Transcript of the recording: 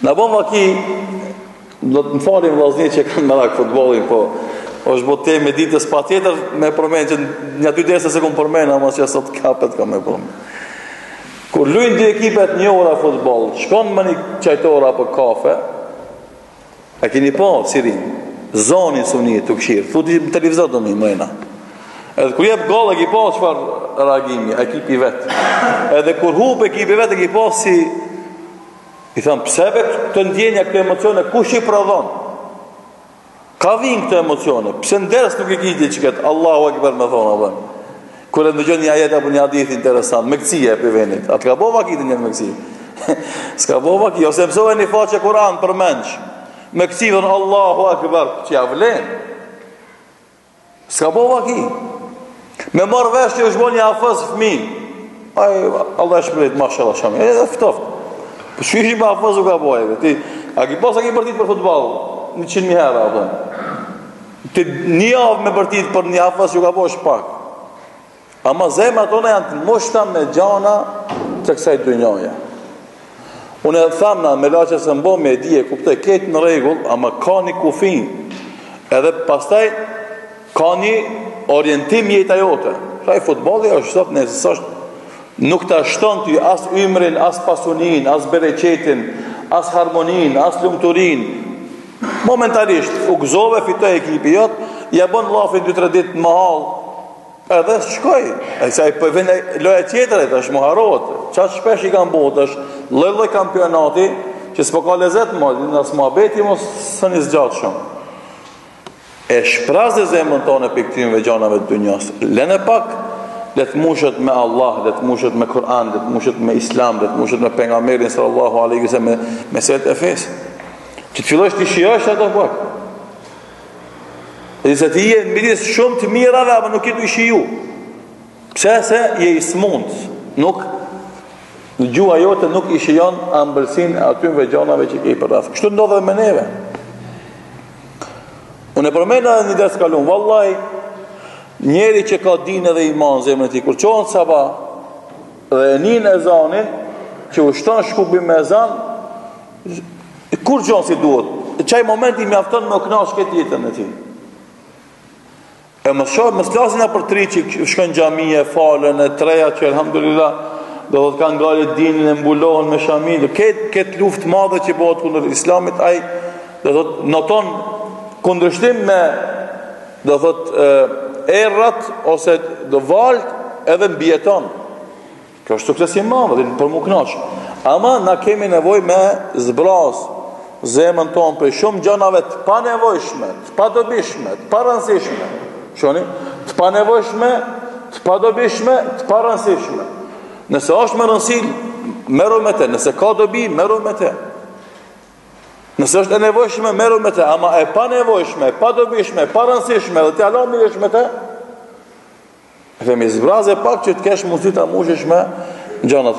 Në bon vaki, do të më falim vllazni që kanë merak futbollin, po është botë me ditës pa tjetër me përmend që një dy derisa se kom përmend, ama që sot kapet ka me përmend. Kur luajnë dy ekipet një orë futboll, shkon më një çajtor apo kafe, a keni pa sirin, zonin suni të këshirë, thuti në televizor do mi mëjna. Edhe kur jep gol e ki pa çfarë reagimi, ekipi vet. Edhe kur hub ekipi vet e ki pa si i thëmë, pse be të ndjenja këtë emocione, kush i prodhon? Ka vinë këtë emocione, pse ndërës nuk i kiti që këtë, Allahu Akbar me thonë, abën. Kër e ndëgjon një ajet apo një hadith interesant, me këcija e për venit, atë ka bo vakitin një me këcija. S'ka bo vakit, ose mësove një faqe Kur'an për menç, me këcija dhënë Allahu Akbar, që ja vlen. S'ka bo vakit. Me marrë vesh që është bo një hafës fëmi, aj, Allah e shpërit, mashallah, shami, edhe ftoft. Për shkëshim për hafëz u ka bojeve. Ti, a ki pas a ki bërtit për futbol 100.000 herë, apë. Ti një avë me bërtit për një hafëz u ka boj shpak. Ama zemrat tona janë të mushta me gjana të kësaj dynjaja. Unë e thamna, me laqe se mbo me dije, kuptoj, ketë në regull, ama ka një kufin. Edhe pastaj, ka një orientim jeta jote. Shaj futbolli është sot nëse është nuk të ashton ty as ymrin, as pasunin, as bereqetin, as harmonin, as lumëturin. Momentarisht, u gëzove, fitoj ekipi jot, ja bon lafin 2-3 ditë më halë, edhe shkoj. E sa i përvene loja tjetër, e është më harot. Qatë shpesh i kam bot, është lëllë kampionati, që s'po ka lezet më, nësë më abeti më së një zgjatë shumë. E shpraz dhe zemën tonë për këtime gjanave të dynjas. Lene pak, le të mushet me Allah, le të mushet me Kur'an, le të mushet me Islam, le të mushet me pejgamberin sallallahu alaihi wasallam, me set e fesë. Që të fillosh të shijosh ato pak. Edhe se ti je në midis shumë të mirave, apo nuk i të shiju. Pse se je i smund, nuk në gjua jote nuk i shijon ambëlsin e atyve gjanave që ke i përraf. Kështu ndodhe me neve. Unë e përmena dhe një desë kalun, vallaj, njeri që ka din edhe iman zemën e ti, kur qohën sabah dhe e nin e zanin, që ushton shkubim me zan, kur gjonë si duhet? Qaj momenti mi afton me oknash këtë jetën e ti. E më slasina për tri që shkën gjamije, falen e treja që alhamdulillah, do të kanë galit dinin e mbulohen me shamin, këtë luft madhe që bëhet kundër islamit, aj do të noton kundrështim me do të errat ose do valt edhe mbjeton. Kjo është sukses i madh për mu kënaq. Ama na kemi nevojë me zbraz zemën tonë për shumë gjanave të panevojshme, të padobishme, të parëndësishme. Shoni, të panevojshme, të padobishme, të parëndësishme. Nëse është me rëndësi, merru me te. Nëse ka dobi, merru me te. Nëse është e nevojshme, merru me te. Ama e panevojshme, e padobishme, e parëndësishme dhe të ala miresh me te, e themi zbraze pak që të kesh mundësi ta mushesh me gjanat.